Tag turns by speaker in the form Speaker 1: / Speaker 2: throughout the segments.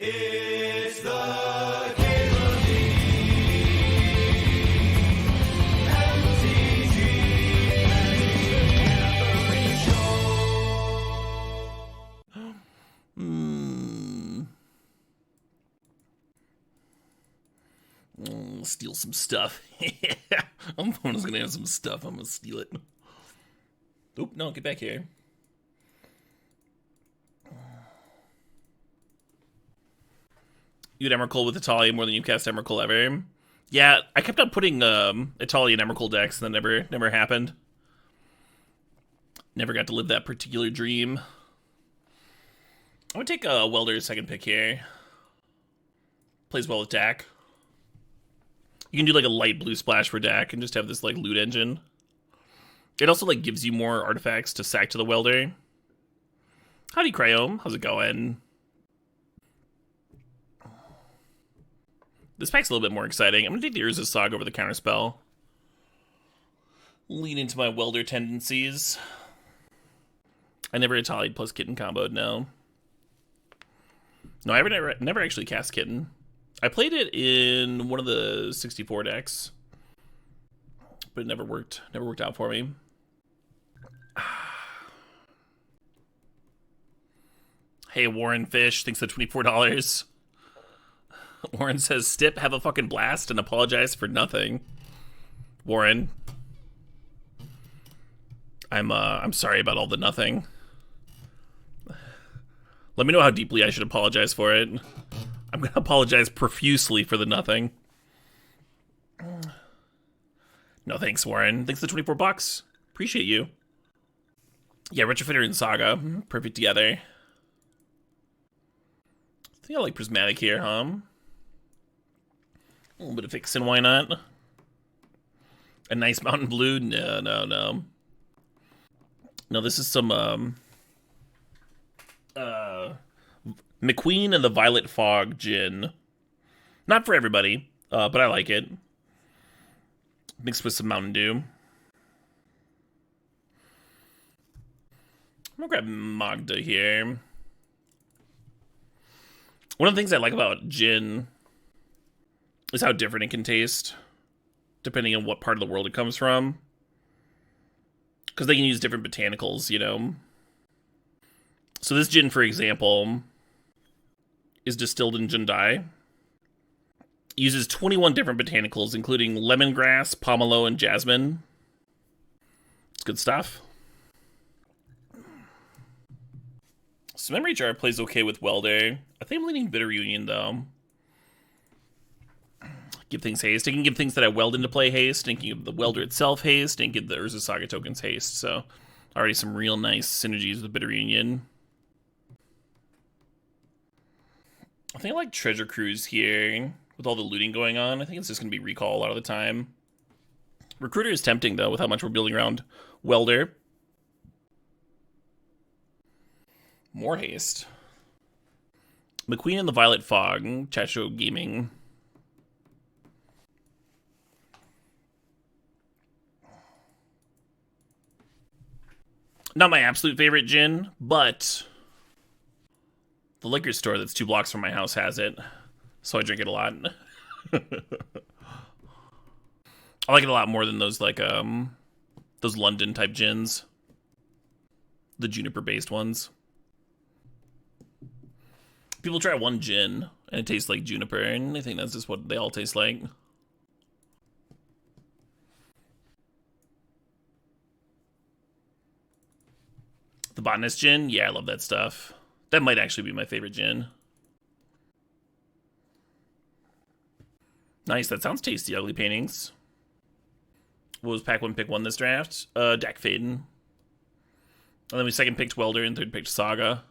Speaker 1: It's the Game of the MTG Gathering
Speaker 2: Show. Steal some stuff. I'm just gonna have some stuff. I'm gonna steal it. Oop, no, get back here. You had Emrakul with Italia more than you cast Emrakul ever. Yeah, I kept on putting Italia and Emrakul decks, and that never happened. Never got to live that particular dream. I would take a Welder's second pick here. Plays well with Dack. You can do like a light blue splash for Dack and just have this like loot engine. It also like gives you more artifacts to sack to the Welder. Howdy, Cryome. How's it going? This pack's a little bit more exciting. I'm gonna take the Urza Saga over the counterspell. Lean into my Welder tendencies. I never Italia'd plus Kitten comboed, no. No, I never actually cast Kitten. I played it in one of the 64 decks, but it never worked out for me. Hey, Warren Fish thinks the $24. Warren says, Stip, have a fucking blast and apologize for nothing. Warren, I'm sorry about all the nothing. Let me know how deeply I should apologize for it. I'm gonna apologize profusely for the nothing. No thanks, Warren. Thanks for the 24 bucks. Appreciate you. Yeah, Retrofitter and Saga. Perfect together. I think I like Prismatic here, huh? A little bit of fixin', why not? A nice Mountain Blue? No. No, this is some, McQueen and the Violet Fog gin. Not for everybody, but I like it. Mixed with some Mountain Dew. I'm gonna grab Magda here. One of the things I like about gin is how different it can taste, depending on what part of the world it comes from. Because they can use different botanicals, you know. So this gin, for example, is distilled in Jundai. Uses 21 different botanicals, including lemongrass, pomelo, and jasmine. It's good stuff. So Memory Jar plays okay with Welder. I think I'm leaning Bitter Union, though. Give things haste. I can give things that I weld into play haste, and can give the Welder itself haste, and give the Urza Saga tokens haste. So already some real nice synergies with Bitter Union. I think I like Treasure Cruise here, with all the looting going on. I think it's just going to be recall a lot of the time. Recruiter is tempting, though, with how much we're building around Welder. More haste. McQueen and the Violet Fog. Chacho Gaming. Not my absolute favorite gin, but the liquor store that's 2 blocks from my house has it, so I drink it a lot. I like it a lot more than those, like, those London-type gins. The juniper-based ones. People try one gin, and it tastes like juniper, and I think that's just what they all taste like. The Botanist gin? Yeah, I love that stuff. That might actually be my favorite gin. Nice, that sounds tasty, Ugly Paintings. What was pack 1, pick 1 this draft? Dack Fayden. And then we second picked Welder and third picked Saga.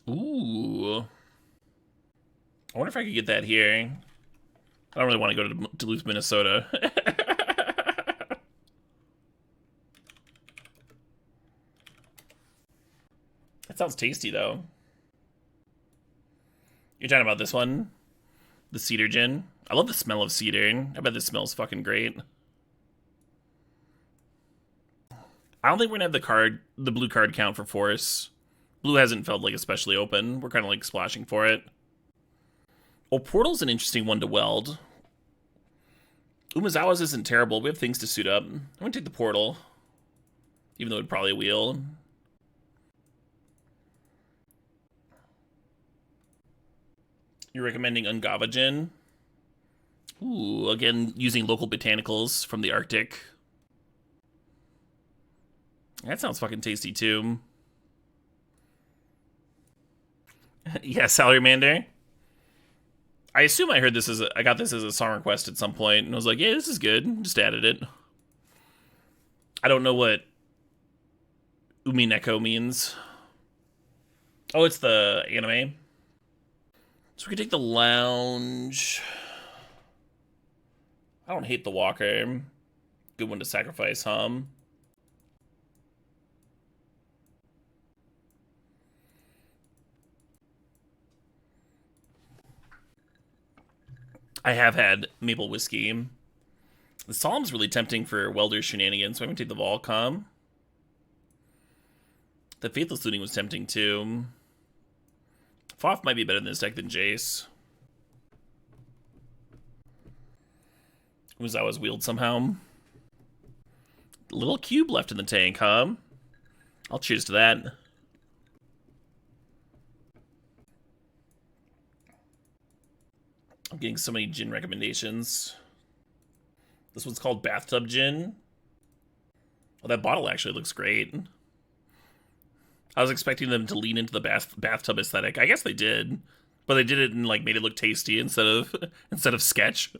Speaker 2: Ooh. I wonder if I could get that here. I don't really want to go to Duluth, Minnesota. That sounds tasty, though. You're talking about this one? The Cedar Gin? I love the smell of cedar. I bet this smells fucking great. I don't think we're gonna have the blue card count for Force. Blue hasn't felt like especially open. We're kind of like splashing for it. Well, Portal's an interesting one to weld. Umezawa's isn't terrible. We have things to suit up. I'm gonna take the Portal, even though it'd probably wheel. You're recommending Ungavajin? Ooh, again, using local botanicals from the Arctic. That sounds fucking tasty, too. Yeah, Salamander. I assume I heard this as I got this as a song request at some point, and I was like, yeah, this is good. Just added it. I don't know what Umineko means. Oh, it's the anime. So we can take the Lounge. I don't hate the Walker. Good one to sacrifice, I have had maple whiskey. The Solemn's really tempting for Welder shenanigans, so I'm going to take the Volcom. The Faithless Looting was tempting, too. Foth might be better in this deck than Jace. Was wheeled somehow. Little cube left in the tank, huh? I'll cheers to that. I'm getting so many gin recommendations. This one's called Bathtub Gin. Oh, that bottle actually looks great. I was expecting them to lean into the bathtub aesthetic. I guess they did, but they did it and like made it look tasty instead of sketch.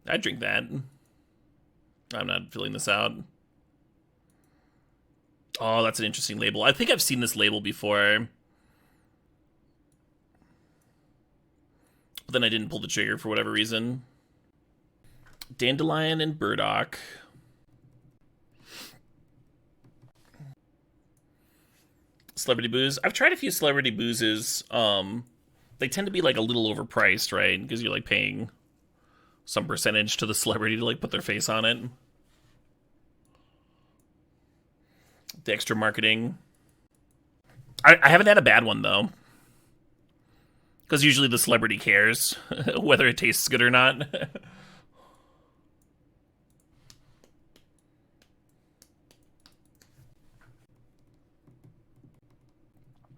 Speaker 2: I'd drink that. I'm not filling this out. Oh, that's an interesting label. I think I've seen this label before. But then I didn't pull the trigger for whatever reason. Dandelion and Burdock. Celebrity booze. I've tried a few celebrity boozes. They tend to be like a little overpriced, right? Because you're like paying some percentage to the celebrity to like put their face on it. The extra marketing. I haven't had a bad one though. Because usually the celebrity cares whether it tastes good or not.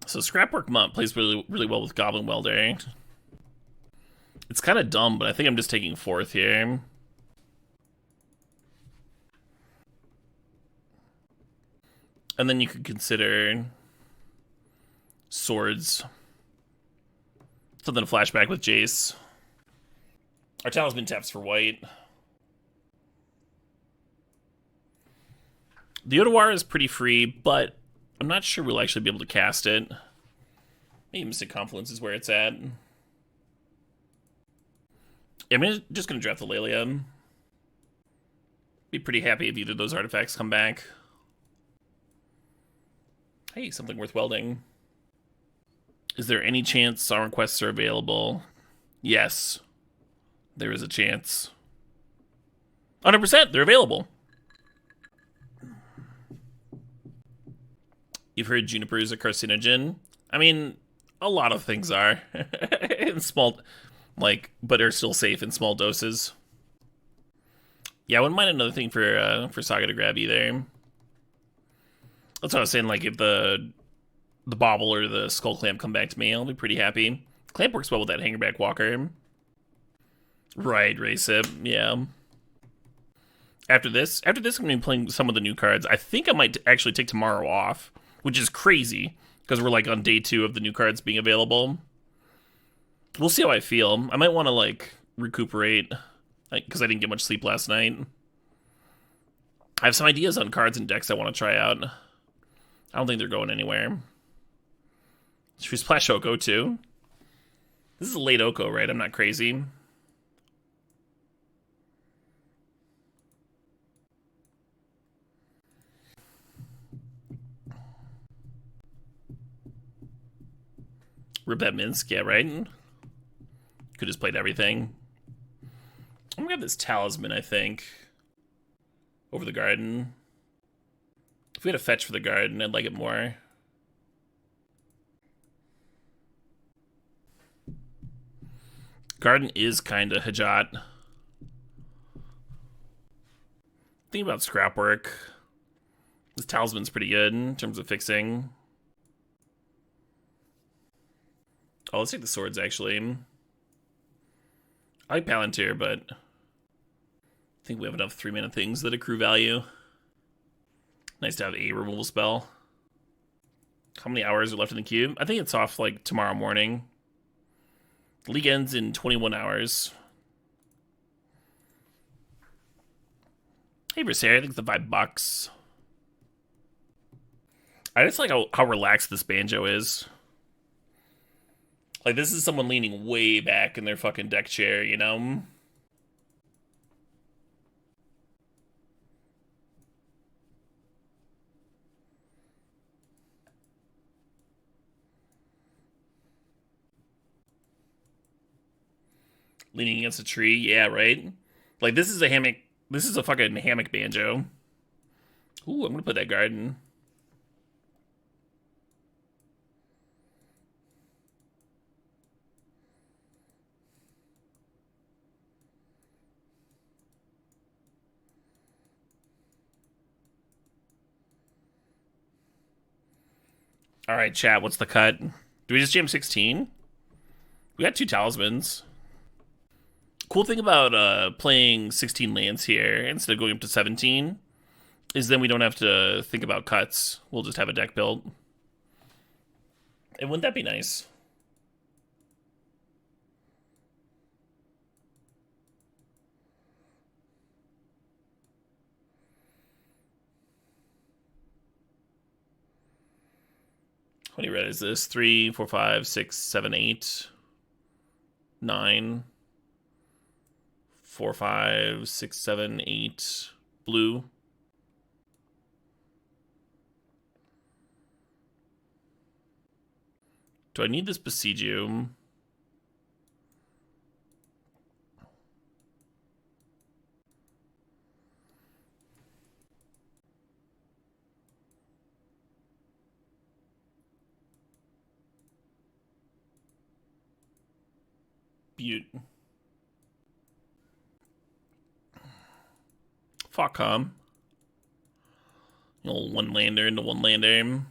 Speaker 2: So Scrapwork Mutt plays really, really well with Goblin Welder. It's kind of dumb, but I think I'm just taking Forth here. And then you could consider Swords. Something to flashback with Jace. Our Talisman taps for white. The Otawara is pretty free, but I'm not sure we'll actually be able to cast it. Maybe Mystic Confluence is where it's at. Yeah, I'm just going to draft the Laelia. Be pretty happy if either of those artifacts come back. Hey, something worth welding. Is there any chance song requests are available? Yes. There is a chance. 100%, they're available. You've heard juniper is a carcinogen. I mean, a lot of things are. In small, like, but are still safe in small doses. Yeah, I wouldn't mind another thing for Saga to grab either. That's what I was saying, like, if the Bobble or the Skull Clamp come back to me, I'll be pretty happy. Clamp works well with that Hangarback Walker. Right, race it, yeah. After this, I'm going to be playing some of the new cards. I think I might actually take tomorrow off, which is crazy, because we're, like, on day 2 of the new cards being available. We'll see how I feel. I might want to, like, recuperate, because I didn't get much sleep last night. I have some ideas on cards and decks I want to try out. I don't think they're going anywhere. Should we splash Oko, too? This is a late Oko, right? I'm not crazy. Rip that Minsk, yeah, right? Could just played everything. I'm gonna have this Talisman, I think. Over the Garden. If we had a fetch for the garden, I'd like it more. Garden is kind of Hajat. Think about Scrapwork. This Talisman's pretty good in terms of fixing. Oh, let's take the swords, actually. I like Palantir, but I think we have enough 3-mana things that accrue value. Nice to have a removal spell. How many hours are left in the queue? I think it's off, like, tomorrow morning. The league ends in 21 hours. Hey, Berserk, I think it's the $5. I just like how relaxed this banjo is. Like, this is someone leaning way back in their fucking deck chair, you know? Leaning against a tree, yeah, right? Like, this is a hammock. This is a fucking hammock banjo. Ooh, I'm gonna put that garden. All right, chat, what's the cut? Do we just jam 16? We got 2 talismans. Cool thing about playing 16 lands here instead of going up to 17 is then we don't have to think about cuts. We'll just have a deck built. And wouldn't that be nice? How many red is this? 3, 4, 5, 6, 7, 8, 9, 4, 5, 6, 7, 8 blue. Do I need this Besiege You? Butte. Fuck him. One lander into one lander.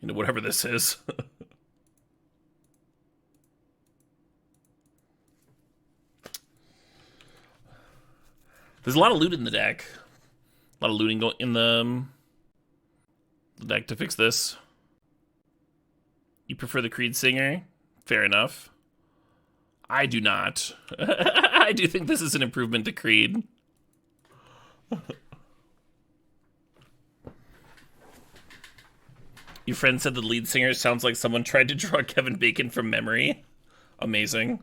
Speaker 2: Into whatever this is. There's a lot of loot in the deck. A lot of looting going in the deck to fix this. You prefer the Creed Singer? Fair enough. I do not. I do think this is an improvement to Creed. Your friend said the lead singer sounds like someone tried to draw Kevin Bacon from memory. Amazing.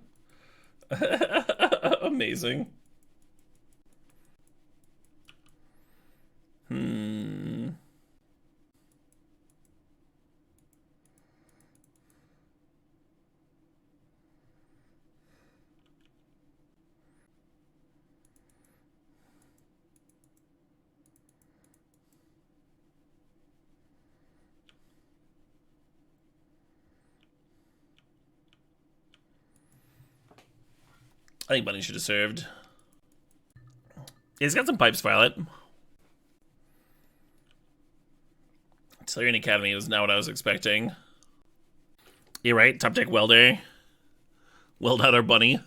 Speaker 2: Amazing. I think Bunny should have served. He's got some pipes, Violet. Tellurian Academy was not what I was expecting. You're right, top deck Welder. Weld out our bunny.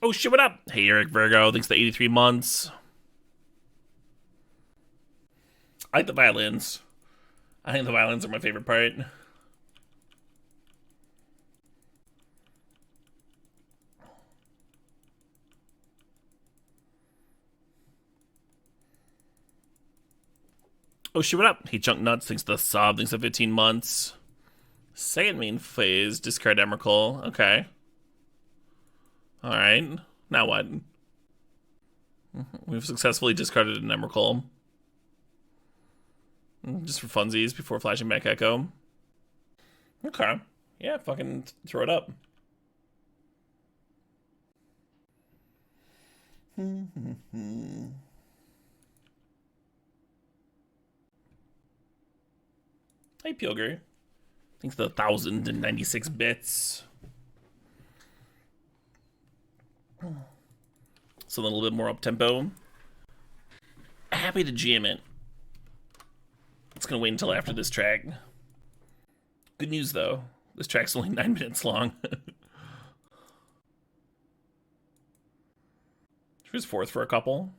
Speaker 2: Oh shit, what up? Hey Eric Virgo, thanks for the 83 months. I like the violins. I think the violins are my favorite part. Oh shit, what up? Hey Chunk Nuts, thanks to the sub, thanks for 15 months. Second main phase, discard Emrakul. Okay. Alright. Now what? We've successfully discarded an Emrakul. Just for funsies before flashing back Echo. Okay. Yeah, fucking throw it up. Hey, Pilger. Thanks for the 1,096 bits. So a little bit more up-tempo. Happy to jam it. It's gonna wait until after this track. Good news, though. This track's only 9 minutes long. Here's Forth for a couple.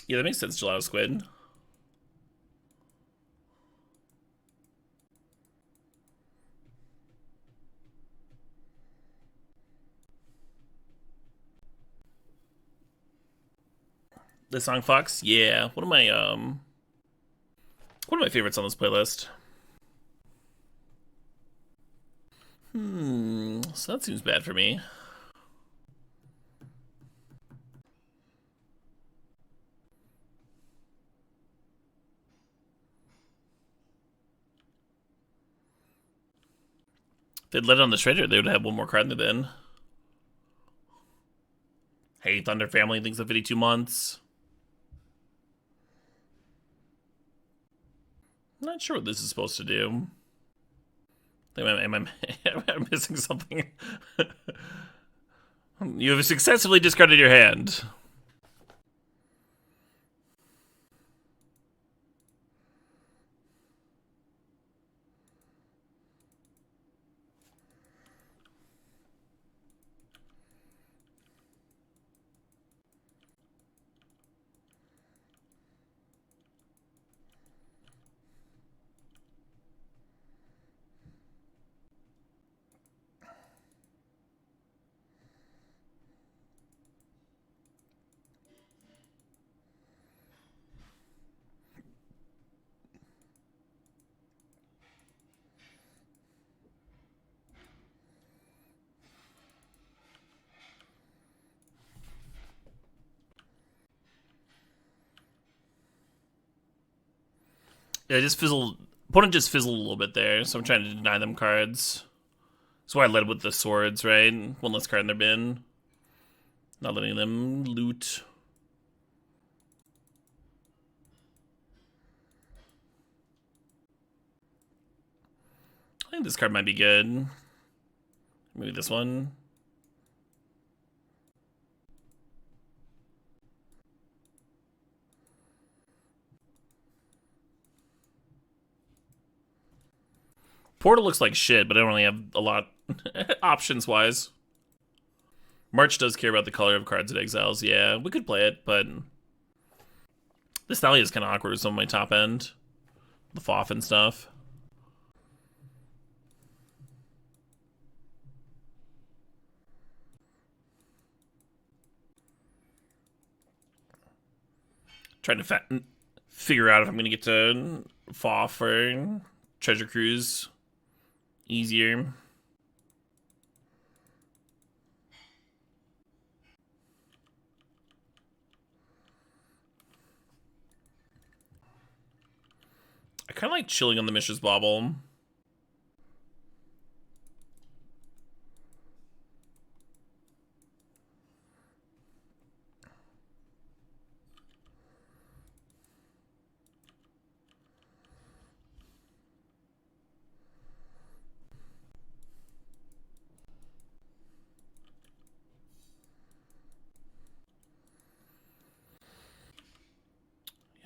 Speaker 2: Yeah, that makes sense, Gelato Squid. The song Fox? Yeah, one of my favorites on this playlist. So that seems bad for me. If they'd let it on the shredder, they would have one more card in the bin. Hey, Thunder Family thinks of 52 months. Not sure what this is supposed to do. Am I missing something? You have successfully discarded your hand. Yeah, just fizzled. Opponent just fizzled a little bit there, so I'm trying to deny them cards. That's why I led with the swords, right? One less card in their bin. Not letting them loot. I think this card might be good. Maybe this one. Portal looks like shit, but I don't really have a lot options-wise. March does care about the color of cards it exiles. Yeah, we could play it, but this Laelia is kind of awkward with some of my top end. The FOF and stuff. Trying to figure out if I'm going to get to FOF or Treasure Cruise easier. I kind of like chilling on the Mishra's Bauble.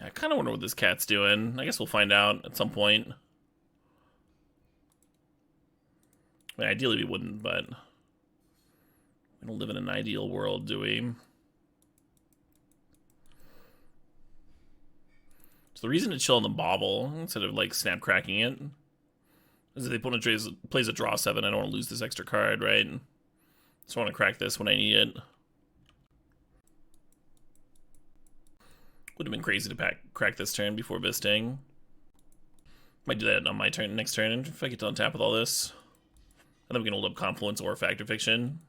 Speaker 2: I kind of wonder what this cat's doing. I guess we'll find out at some point. I mean, ideally we wouldn't, but we don't live in an ideal world, do we? So the reason to chill on the bauble instead of like snap cracking it is if the opponent plays a draw 7, I don't want to lose this extra card, right? So I want to crack this when I need it. Would have been crazy to crack this turn before Visting. Might do that on my turn next turn if I get to untap with all this. And then we can hold up Confluence or Fact or Fiction.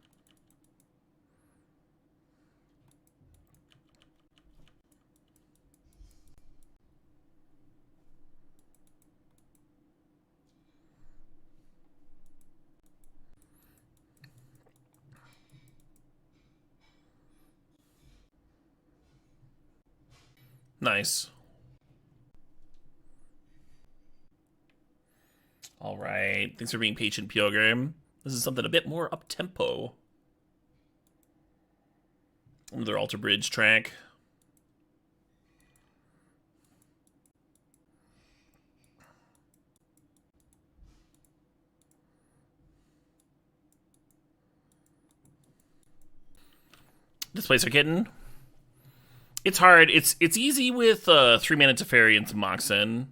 Speaker 2: Nice. All right. Thanks for being patient, Pilgrim. This is something a bit more up-tempo. Another Alter Bridge track. Displacer Kitten. It's hard. It's easy with 3-mana Teferi and some Moxen.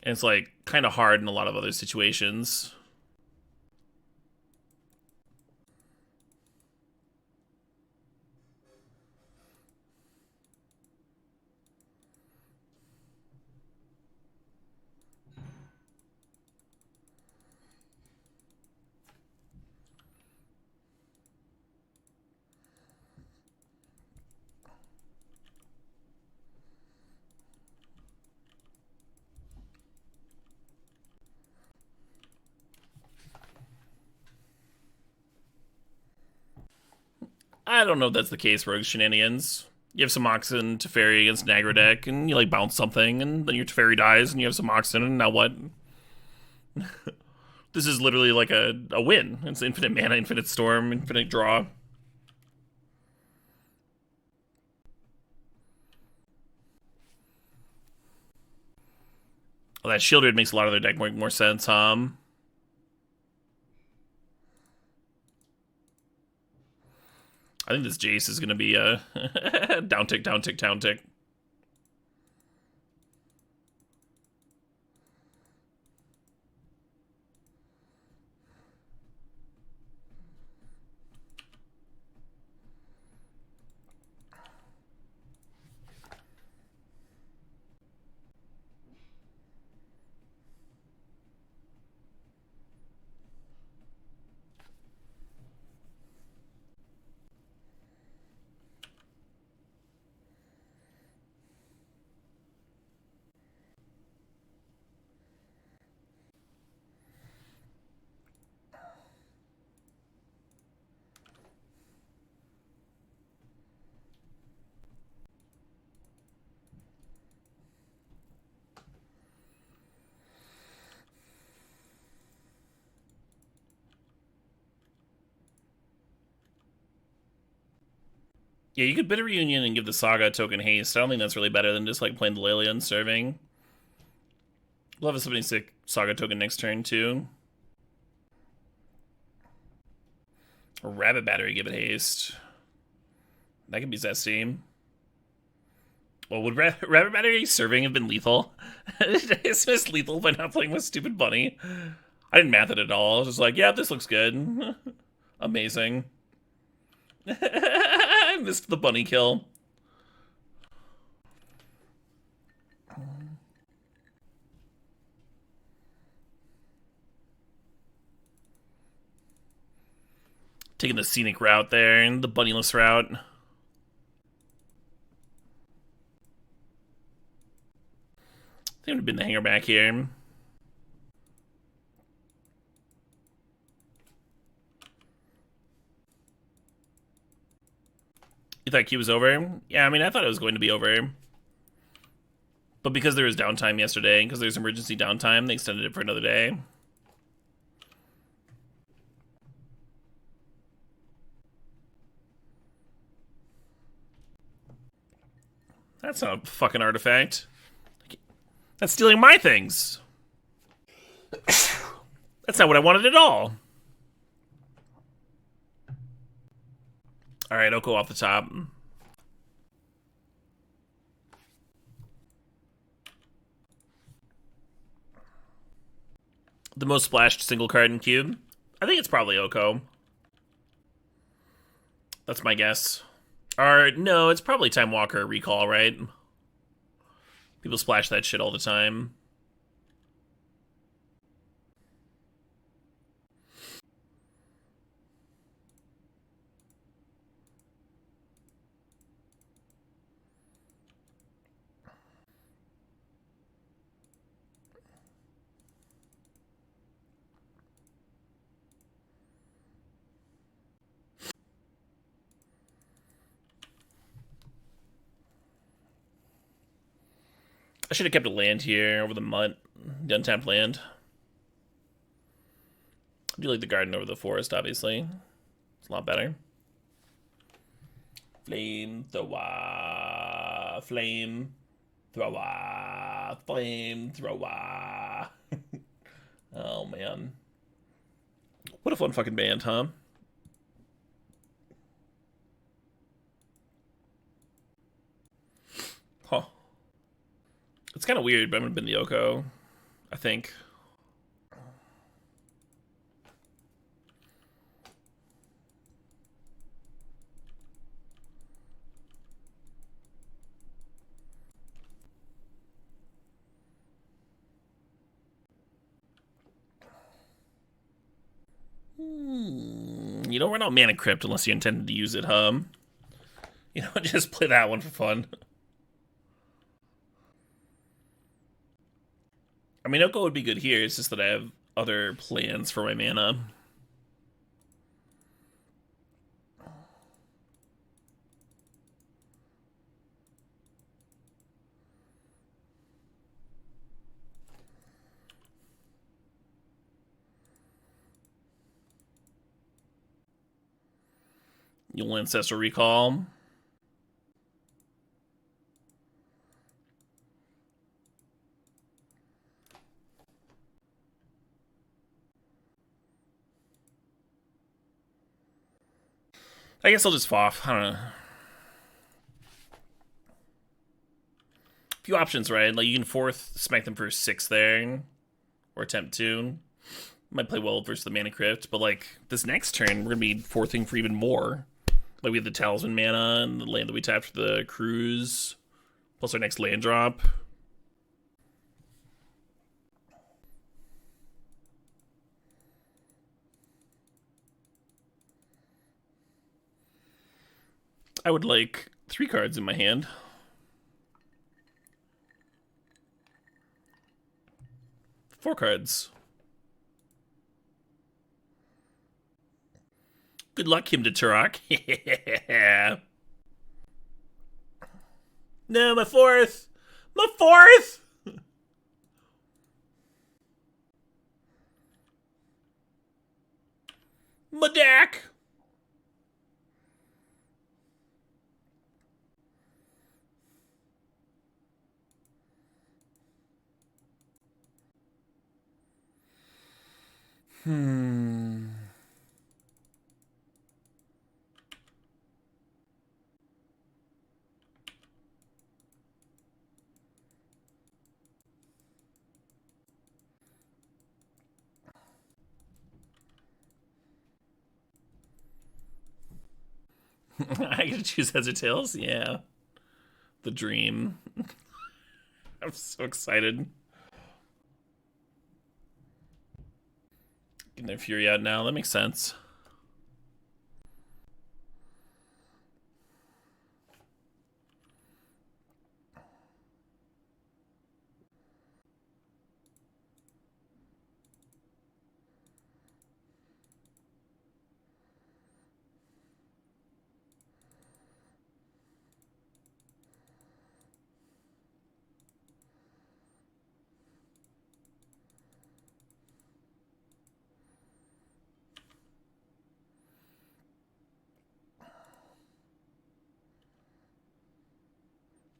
Speaker 2: And it's like kind of hard in a lot of other situations. I don't know if that's the case, Rogue Shenanigans. You have some Moxen Teferi against an aggro deck, and you like bounce something, and then your Teferi dies, and you have some Moxen, and now what? This is literally like a win. It's infinite mana, infinite storm, infinite draw. Well, that Shieldred makes a lot of their deck make more sense, I think this Jace is going to be a down tick, down tick, down tick. Yeah, you could bid a reunion and give the Saga a token haste. I don't think that's really better than just like playing the Laelia and serving. We'll have a 76 Saga token next turn too. A Rabbit Battery, give it haste. That could be zesty. Well, would Rabbit Battery serving have been lethal? It's just lethal by not playing with stupid bunny. I didn't math it at all. I was just like, yeah, this looks good. Amazing. I missed the bunny kill. Taking the scenic route there and the bunnyless route. I think it would have been the Hangarback here. You thought Q was over? Yeah, I mean, I thought it was going to be over. But because there was downtime yesterday, because there's emergency downtime, they extended it for another day. That's not a fucking artifact. That's stealing my things. That's not what I wanted at all. Alright, I'll go off the top. The most splashed single card in Cube? I think it's probably Oko. That's my guess. Or, no, it's probably Time Walker Recall, right? People splash that shit all the time. I should have kept a land here over the Mutt. The untapped land. I do like the garden over the forest, obviously. It's a lot better. Flame thrower. Flame thrower. Flame thrower. Oh, man. What a fun fucking band, huh? Huh. It's kind of weird, but I'm gonna bin the Yoko, I think. You don't run out Mana Crypt unless you intended to use it, huh? You know, just play that one for fun. I mean, Oko would be good here. It's just that I have other plans for my mana. You'll Ancestral Recall. I guess I'll just FOF. I don't know. A few options, right? Like, you can Forth smack them for 6 there. Or attempt to. Might play well versus the Mana Crypt. But, like, this next turn, we're going to be Forthing for even more. Like, we have the Talisman mana and the land that we tapped for the Cruise. Plus our next land drop. I would like 3 cards in my hand. Four cards. Good luck, him to Turok. Yeah. No, my fourth! My fourth! My Dack! I gotta choose Heads or Tails? Yeah. The dream. I'm so excited. Getting their Fury out now, that makes sense.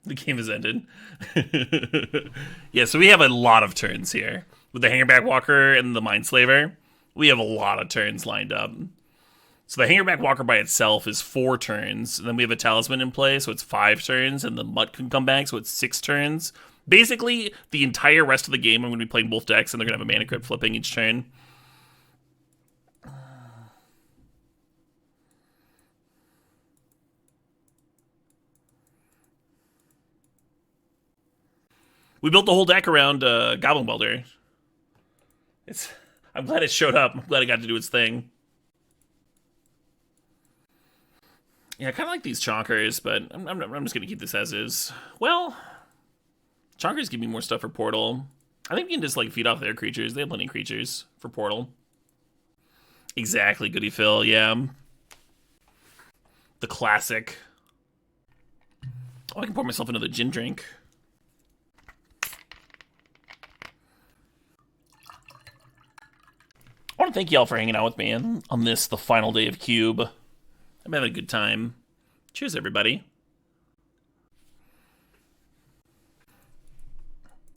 Speaker 2: The game has ended. Yeah, so we have a lot of turns here. With the Hangarback Walker and the Mindslaver, we have a lot of turns lined up. So the Hangarback Walker by itself is 4 turns. And then we have a Talisman in play, so it's 5 turns. And the Mutt can come back, so it's 6 turns. Basically, the entire rest of the game, I'm going to be playing both decks, and they're going to have a Mana Crypt flipping each turn. We built the whole deck around Goblin Welder. I'm glad it showed up. I'm glad it got to do its thing. Yeah, I kind of like these Chonkers, but I'm just going to keep this as is. Well, Chonkers give me more stuff for Portal. I think we can just like feed off their creatures. They have plenty of creatures for Portal. Exactly, Goody Phil, yeah. The classic. Oh, I can pour myself another gin drink. I want to thank y'all for hanging out with me on this, the final day of Cube. I'm having a good time. Cheers, everybody.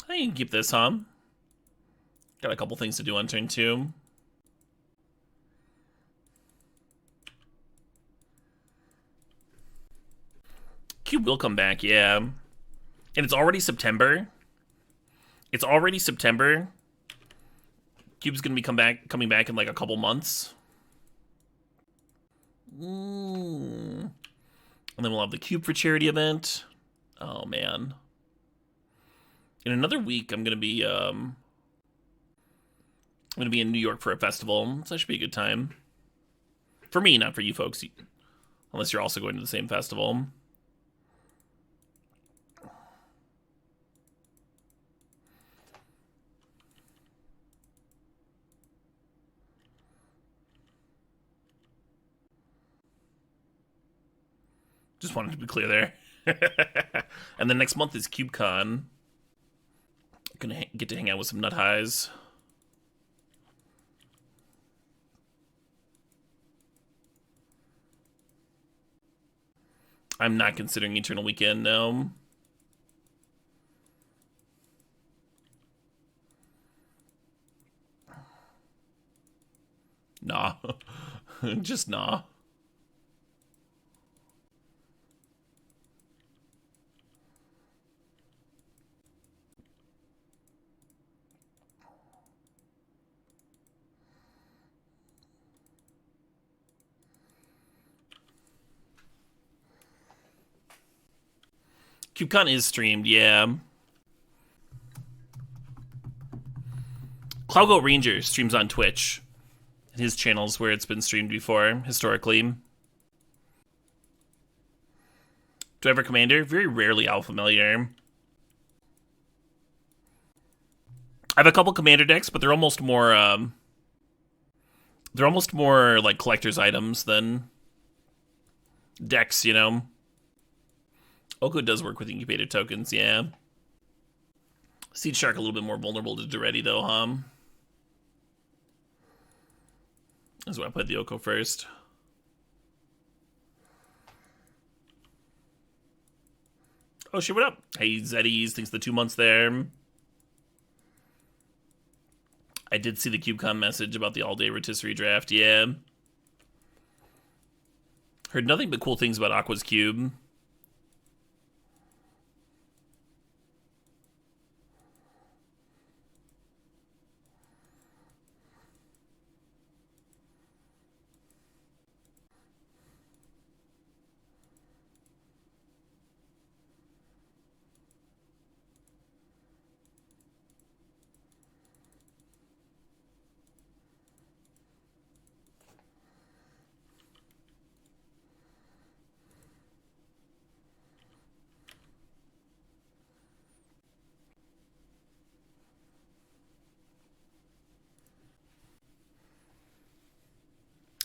Speaker 2: I can keep this, huh? Got a couple things to do on turn 2. Cube will come back, yeah. And it's already September. It's already September. Cube's gonna be coming back in like a couple months. And then we'll have the Cube for Charity event. Oh man. In another week, I'm gonna be in New York for a festival, so that should be a good time. For me, not for you folks, unless you're also going to the same festival. Just wanted to be clear there. And then next month is CubeCon. Gonna get to hang out with some nut highs. I'm not considering Eternal Weekend, no. Nah. Just nah. CubeCon is streamed, yeah. Cloudgoat Ranger streams on Twitch. His channel's where it's been streamed before, historically. Do I have a commander? Very rarely Alpha Familiar. I have a couple commander decks, but they're almost more like collector's items than decks, you know. Oko does work with incubator tokens, yeah. Seedshark a little bit more vulnerable to Duretti, though, huh? That's why I played the Oko first. Oh shit, what up? Hey, Zeddies, thanks for the 2 months there. I did see the CubeCon message about the all-day rotisserie draft, yeah. Heard nothing but cool things about Aqua's Cube.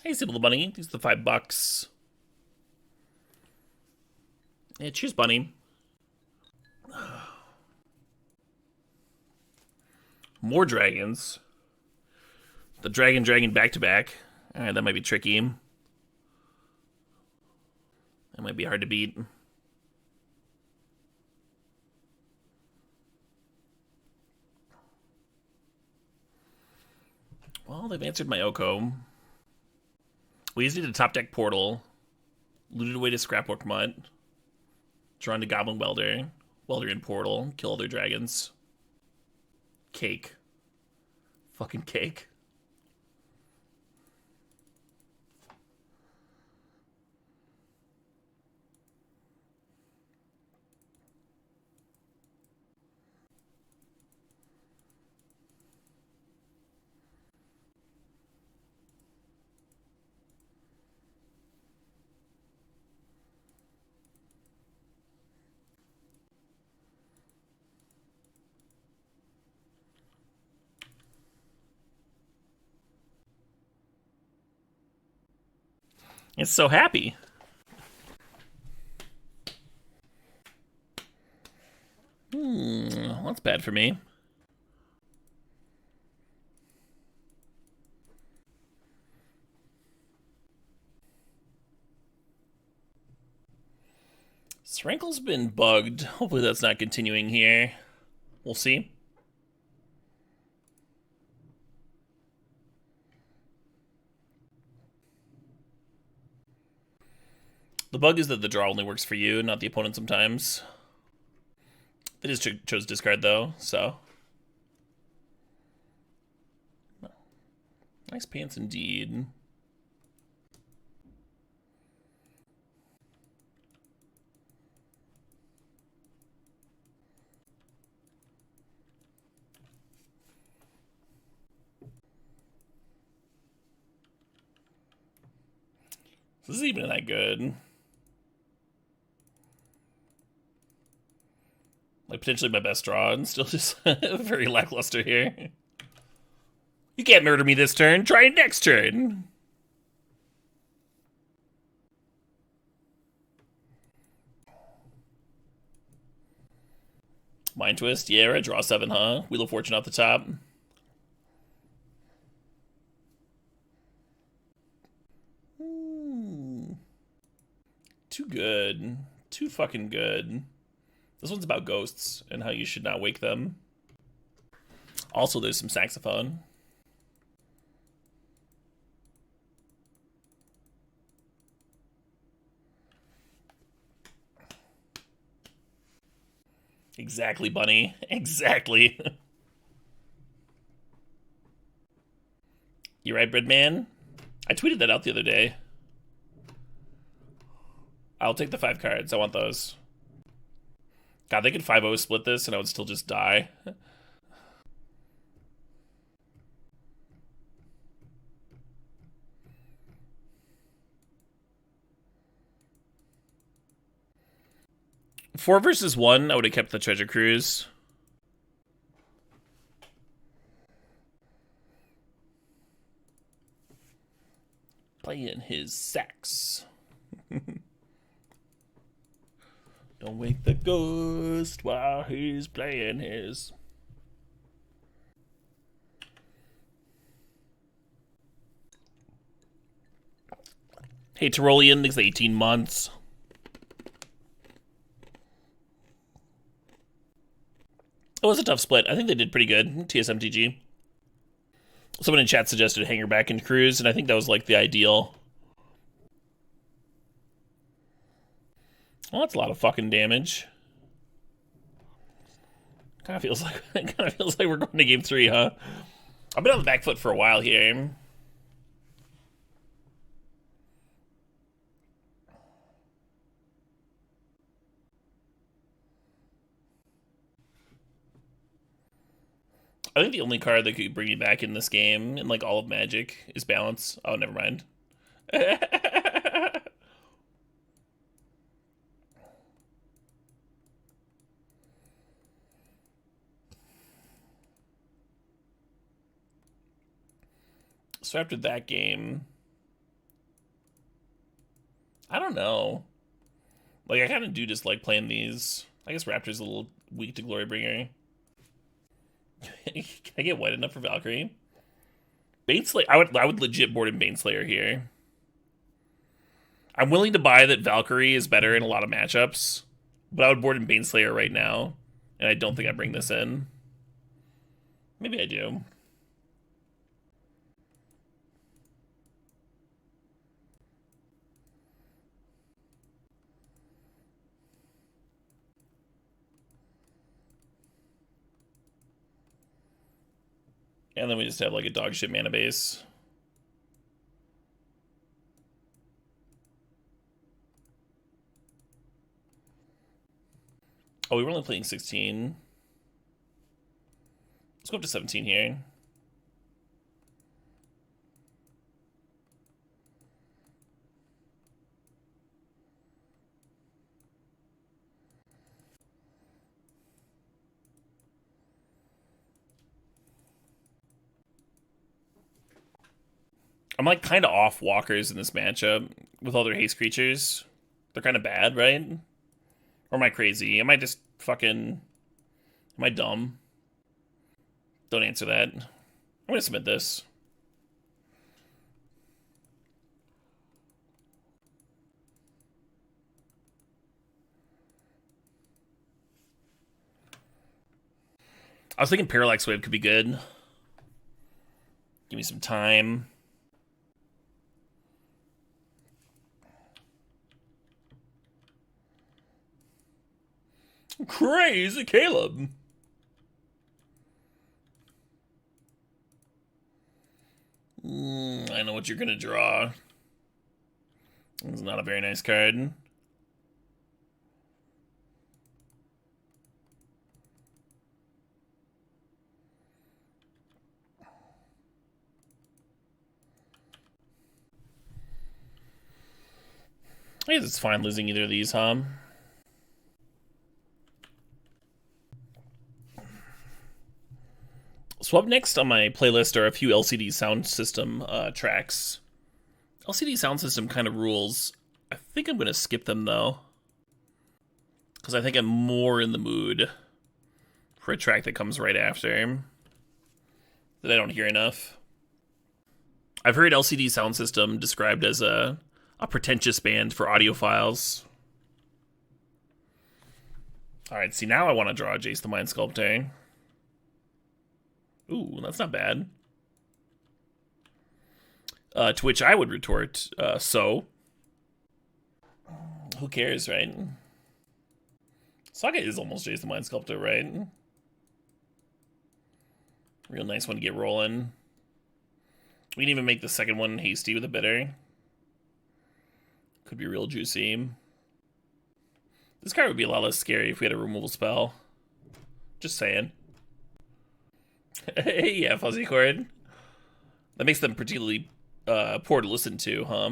Speaker 2: Hey, Sybil Bunny. These are the $5. Yeah, cheers, Bunny. More dragons. The dragon back to back. Alright, that might be tricky. That might be hard to beat. Well, they've answered my Oko. We just need a top deck portal. Looted away to Scrapwork Mutt. Drawn to Goblin Welder. Welder in portal. Kill other dragons. Cake. Fucking cake. It's so happy. That's bad for me. Rankle's been bugged. Hopefully that's not continuing here. We'll see. The bug is that the draw only works for you, not the opponent sometimes. They just chose discard though, so. Nice pants indeed. This isn't even that good. Like, potentially my best draw, and still just very lackluster here. You can't murder me this turn. Try it next turn. Mind Twist. Yeah, I draw 7, huh? Wheel of Fortune off the top. Too good. Too fucking good. This one's about ghosts and how you should not wake them. Also, there's some saxophone. Exactly, bunny. Exactly. You right, Breadman? I tweeted that out the other day. I'll take the 5 cards. I want those. God, they could 5-0 split this and I would still just die. Four versus 1, I would have kept the Treasure Cruise. Playing his sax. Don't wake the ghost while he's playing his. Hey, Tyrolean, thanks for 18 months. It was a tough split. I think they did pretty good. TSMTG. Someone in chat suggested Hangarback and Cruise, and I think that was like the ideal. Well, that's a lot of fucking damage. Kind of feels like we're going to game 3, huh? I've been on the back foot for a while here. I think the only card that could bring me back in this game, in like all of Magic, is Balance. Oh, never mind. So after that game, I don't know. Like, I kind of do just like playing these. I guess Raptor's a little weak to Glorybringer. Can I get white enough for Valkyrie? Baneslayer. I would legit board in Baneslayer here. I'm willing to buy that Valkyrie is better in a lot of matchups, but I would board in Baneslayer right now, and I don't think I bring this in. Maybe I do. And then we just have like a dog shit mana base. Oh, we were only playing 16. Let's go up to 17 here. I'm like kind of off walkers in this matchup with all their haste creatures. They're kind of bad, right? Or am I crazy? Am I just fucking... Am I dumb? Don't answer that. I'm gonna submit this. I was thinking Parallax Wave could be good. Give me some time. Crazy Caleb. I know what you're gonna draw. It's not a very nice card. I guess it's fine losing either of these, huh? So up next on my playlist are a few LCD sound system tracks. LCD sound system kind of rules. I think I'm going to skip them, though. Because I think I'm more in the mood for a track that comes right after that I don't hear enough. I've heard LCD sound system described as a pretentious band for audiophiles. Alright, see, now I want to draw Jace the Mind Sculptor. Ooh, that's not bad. To which I would retort, so? Who cares, right? Saga is almost Jace the Mind Sculptor, right? Real nice one to get rolling. We can even make the second one hasty with a bitter. Could be real juicy. This card would be a lot less scary if we had a removal spell. Just saying. Yeah, Fuzzy Chord. That makes them particularly poor to listen to, huh?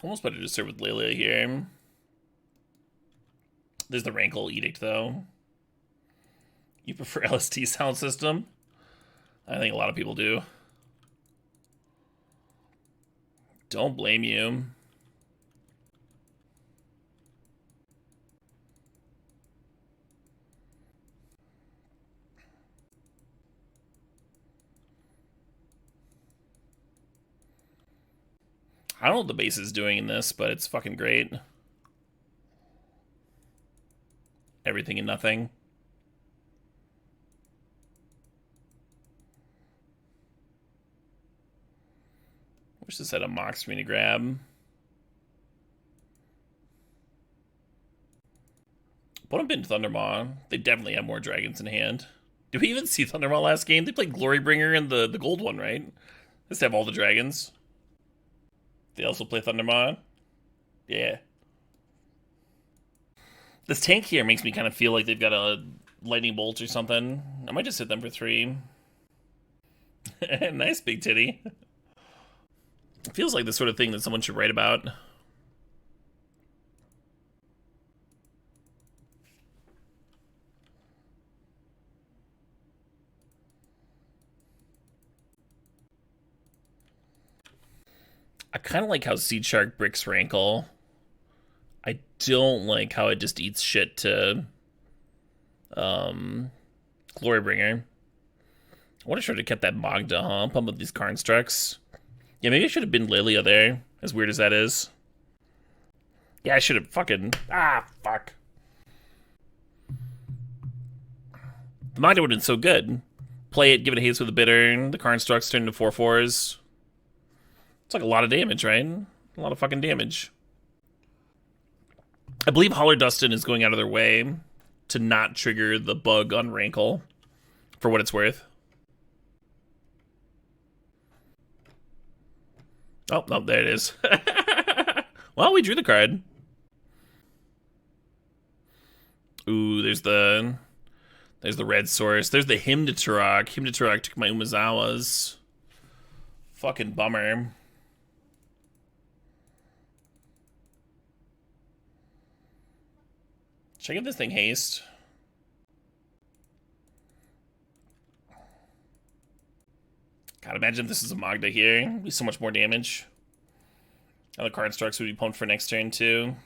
Speaker 2: Almost better to serve with Laelia here. There's the Rankle Edict, though. You prefer LST sound system? I think a lot of people do. Don't blame you. I don't know what the base is doing in this, but it's fucking great. Everything and nothing. Wish this had a Mox for me to grab. Put them in Thundermaw. They definitely have more dragons in hand. Did we even see Thundermaw last game? They played Glorybringer and the gold one, right? Let's have all the dragons. They also play Thundermaw. Yeah. This tank here makes me kind of feel like they've got a lightning bolt or something. I might just hit them for 3. Nice big titty. It feels like the sort of thing that someone should write about. I kind of like how Seedshark bricks Rankle. I don't like how it just eats shit to Glorybringer. I would have sure to kept that Magda, huh? Pump up these Constructs. Yeah, maybe I should have been Laelia there, as weird as that is. Yeah, I should have fucking... Ah, fuck. The Magda would have been so good. Play it, give it a haste with a bitter, the Constructs turn into 4/4s. It's like a lot of damage, right? A lot of fucking damage. I believe Holler Dustin is going out of their way to not trigger the bug on Rankle, for what it's worth. Oh, no, there it is. Well, we drew the card. Ooh, there's the red source. There's the Hymn to Turok. Hymn to Turok took my Umazawas. Fucking bummer. Should I give this thing haste? God, imagine if this is a Magda here. It'd be so much more damage. Other Constructs would be pumped for next turn, too.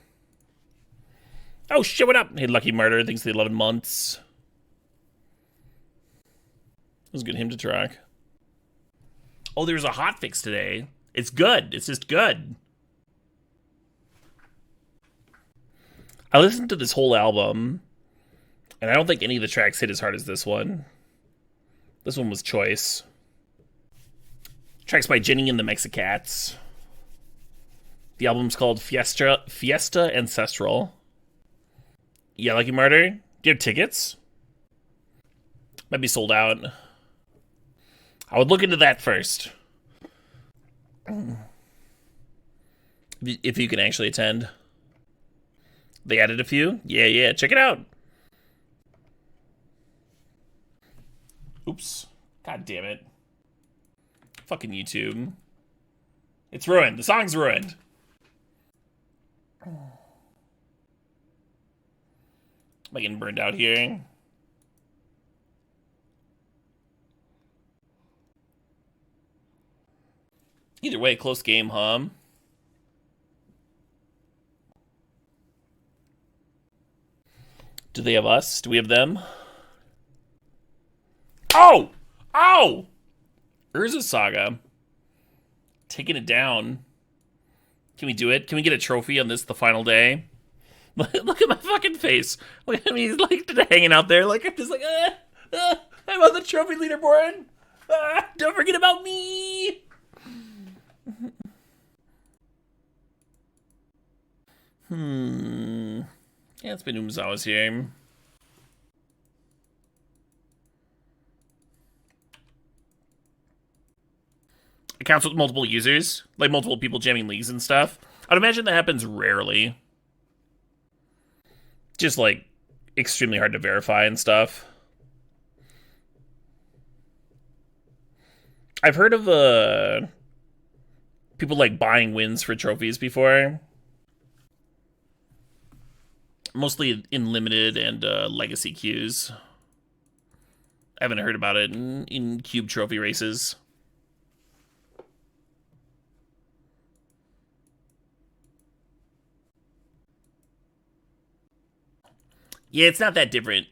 Speaker 2: Oh, shit, what up? Hey, Lucky Martyr, thanks for the 11 months. was a good hymn to track. Oh, there's a hotfix today. It's good. It's just good. I listened to this whole album, and I don't think any of the tracks hit as hard as this one. This one was choice. Tracks by Jenny and the Mexicats. The album's called Fiesta Ancestral. Yeah, Lucky Martyr? Do you have tickets? Might be sold out. I would look into that first. If you can actually attend. They added a few? Yeah, check it out. Oops. God damn it. Fucking YouTube. It's ruined. The song's ruined. Am I getting burned out here? Either way, close game, huh? Do they have us? Do we have them? Oh! Oh! Urza Saga. Taking it down. Can we do it? Can we get a trophy on this, the final day? Look at my fucking face. Look at me, he's like hanging out there. Like, I'm just like, I'm on the trophy leaderboard. Don't forget about me. Yeah, it's been Umzawa's here. Accounts with multiple users, like multiple people jamming leagues and stuff. I'd imagine that happens rarely. Just like extremely hard to verify and stuff. I've heard of people like buying wins for trophies before. Mostly in limited and legacy queues. I haven't heard about it in cube trophy races. Yeah, it's not that different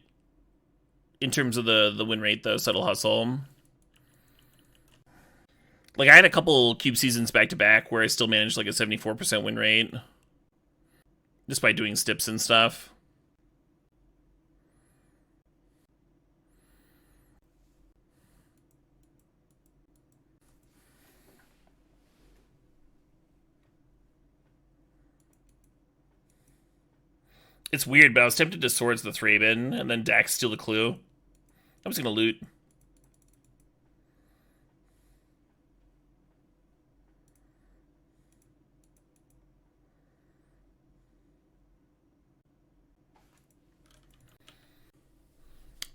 Speaker 2: in terms of the win rate, though. Subtle Hustle. Like, I had a couple cube seasons back-to-back where I still managed, like, a 74% win rate. Just by doing stips and stuff. It's weird, but I was tempted to Swords the Thraben and then Dax steal the clue. I was gonna loot.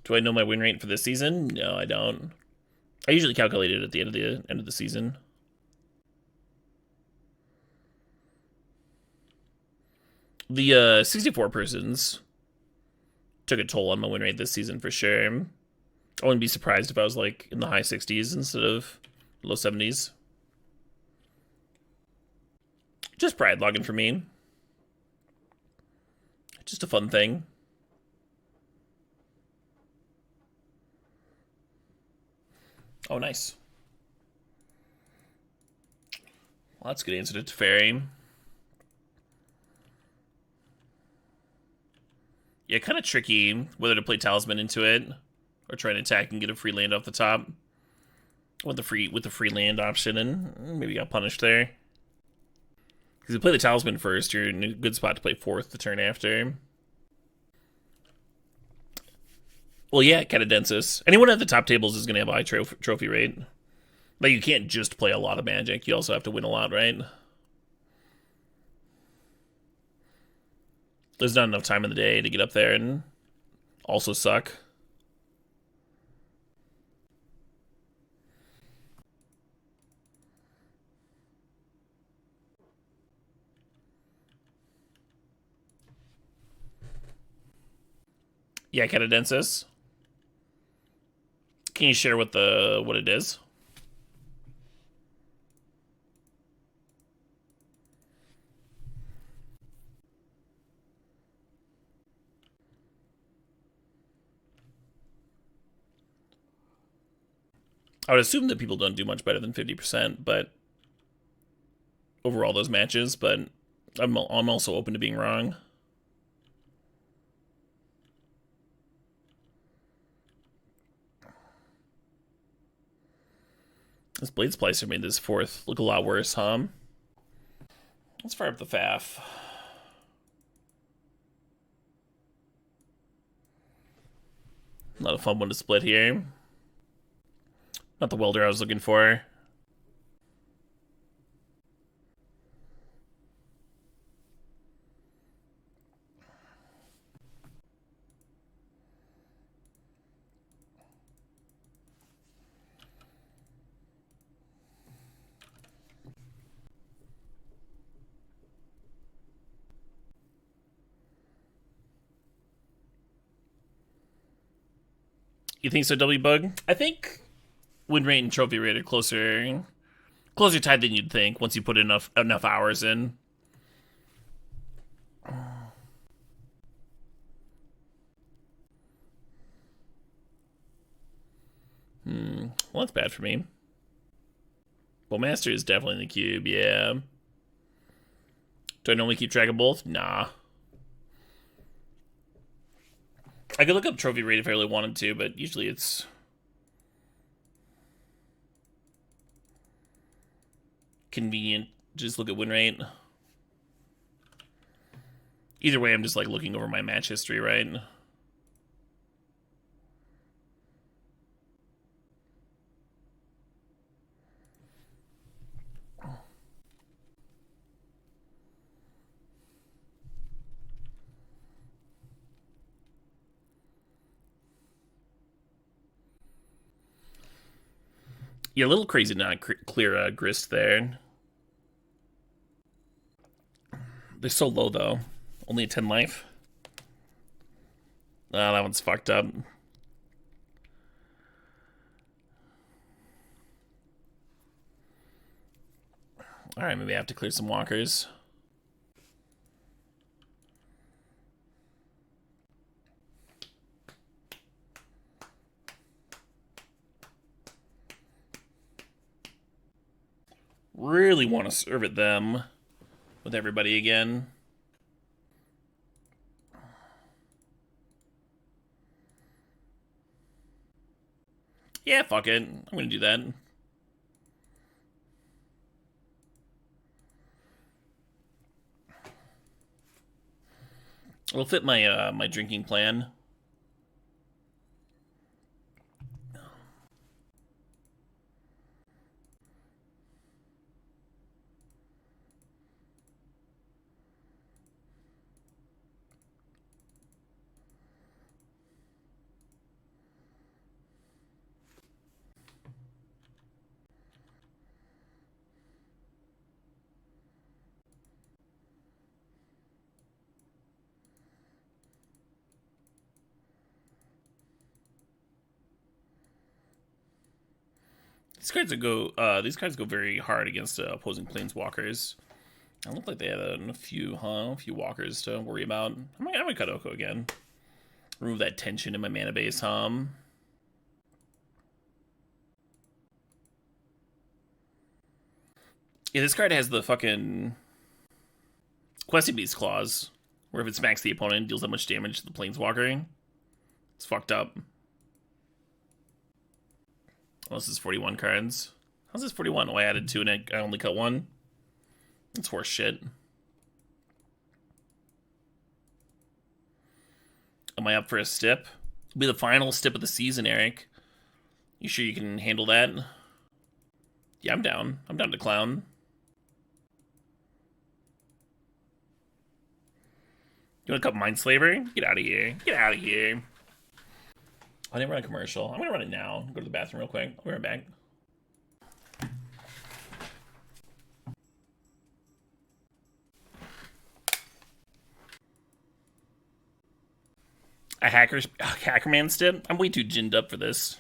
Speaker 2: Do I know my win rate for this season? No, I don't. I usually calculate it at the end of the season. The 64 persons took a toll on my win rate this season for sure. I wouldn't be surprised if I was like in the high 60s instead of low 70s. Just pride logging for me. Just a fun thing. Oh, nice. Well, that's a good answer to Teferi. Yeah, kind of tricky whether to play Talisman into it or try and attack and get a free land off the top. With the free land option, and maybe got punished there. Because if you play the Talisman first, you're in a good spot to play Forth the turn after. Well, yeah, Catadensis. Anyone at the top tables is going to have a high trophy rate. Like, you can't just play a lot of Magic. You also have to win a lot, right? There's not enough time in the day to get up there and also suck. Yeah, Catadensis. Can you share what it is? I would assume that people don't do much better than 50%, but overall those matches, but I'm also open to being wrong. This Blade Splicer made this fourth look a lot worse, huh? Let's fire up the FAF. Not a fun one to split here. Not the welder I was looking for. You think so, W Bug? I think win rate and trophy rate are closer tied than you'd think once you put enough hours in. Well, that's bad for me. Bowmaster is definitely in the cube, yeah. Do I normally keep track of both? Nah. I could look up trophy rate if I really wanted to, but usually it's... convenient. Just look at win rate. Either way, I'm just like looking over my match history, right? Yeah, a little crazy not clear grist there. They're so low, though. Only a 10 life. Oh, that one's fucked up. Alright, maybe I have to clear some walkers. Really want to serve at them with everybody again. Yeah, fuck it. I'm gonna do that. It'll fit my my drinking plan. These cards go very hard against opposing planeswalkers. I look like they had a few walkers to worry about. I'm gonna cut Oko again. Remove that tension in my mana base, Yeah, this card has the fucking Questing Beast clause, where if it smacks the opponent, it deals that much damage to the planeswalker. It's fucked up. Oh, this is 41 cards. How's this 41? Oh, I added 2 and I only cut 1. That's horse shit. Am I up for a stip? It'll be the final stip of the season, Eric. You sure you can handle that? Yeah, I'm down. I'm down to clown. You want to cut Mindslaver? Get out of here. Get out of here. I didn't run a commercial. I'm gonna run it now. Go to the bathroom real quick. I'll be right back. A Hackerman stip? I'm way too ginned up for this.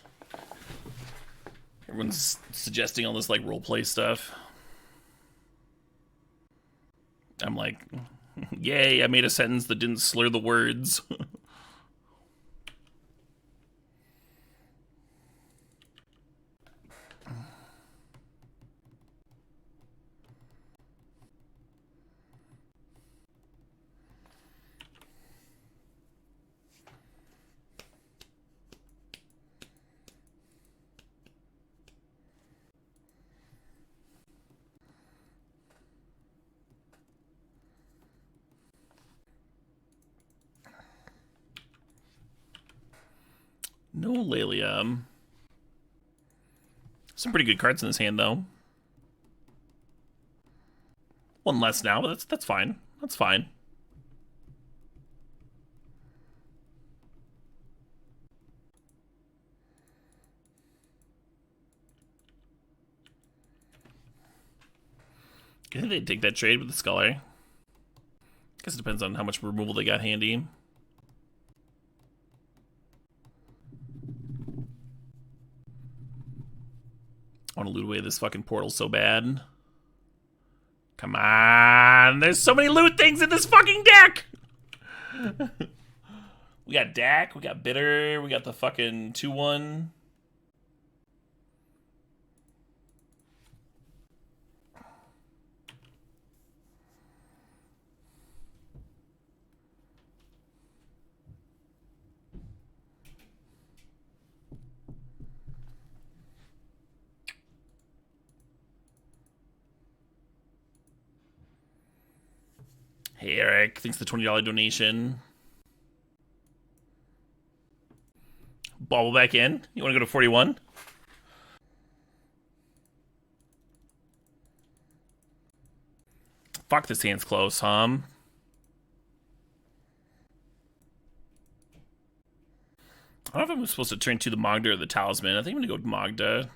Speaker 2: Everyone's suggesting all this like roleplay stuff. I'm like, yay, I made a sentence that didn't slur the words. No Laelia. Some pretty good cards in his hand, though. One less now, but that's fine. That's fine. I think they'd take that trade with the Scholar. Guess it depends on how much removal they got handy. I want to loot away this fucking portal so bad. Come on! There's so many loot things in this fucking deck! We got Dack, we got Bitter, we got the fucking 2-1. Hey, Eric. Thanks for the $20 donation. Bobble back in. You want to go to 41? Fuck, this hand's close, huh? I don't know if I'm supposed to turn to the Magda or the Talisman. I think I'm going to go with Magda.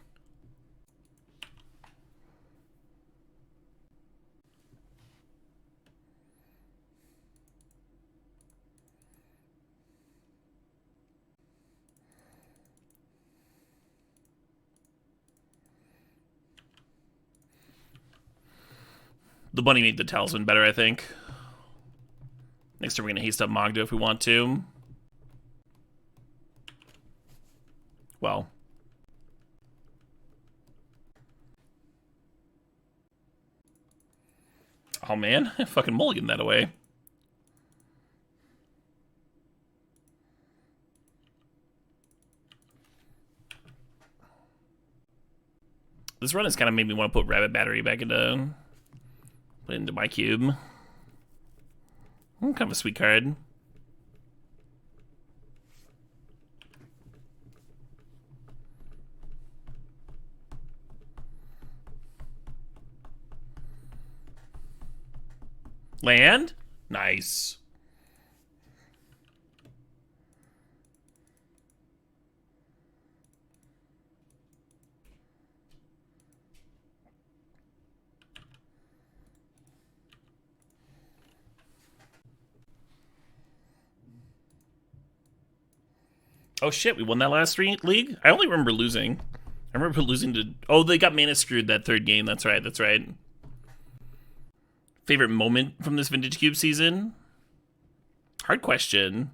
Speaker 2: The bunny made the Talisman better, I think. Next turn we're going to haste up Magda if we want to. Well. Oh man, I fucking mulligan that away. This run has kind of made me want to put Rabbit Battery back into my cube. Kind of a sweet card. Land? Nice. Oh shit, we won that last league? I only remember losing. I remember losing to... Oh, they got mana screwed that third game. That's right, that's right. Favorite moment from this Vintage Cube season? Hard question.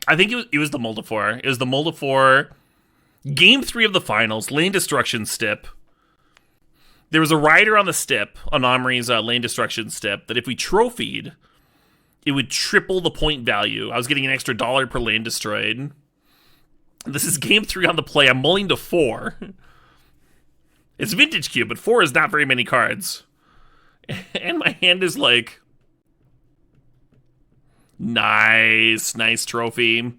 Speaker 2: I think it was the Moldifor. It was the Moldifor. Game 3 of the finals. Lane Destruction Stip. There was a rider on the stip, on Omri's Lane Destruction Stip, that if we trophied, it would triple the point value. I was getting an extra $1 per lane destroyed. This is game 3 on the play. I'm mulling to 4. It's Vintage Cube, but 4 is not very many cards. And my hand is like... Nice trophy.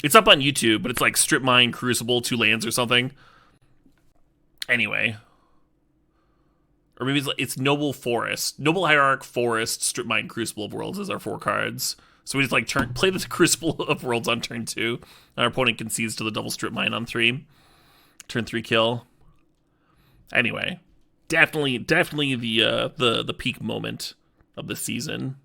Speaker 2: It's up on YouTube, but it's like Strip Mine, Crucible, 2 lands or something. Anyway. Or maybe it's Noble Forest. Noble Hierarch, Forest, Strip Mine, Crucible of Worlds is our 4 cards. So we just like play the Crucible of Worlds on turn 2. Our opponent concedes to the double Strip Mine on 3. Turn 3 kill. Anyway. Definitely the peak moment of the season.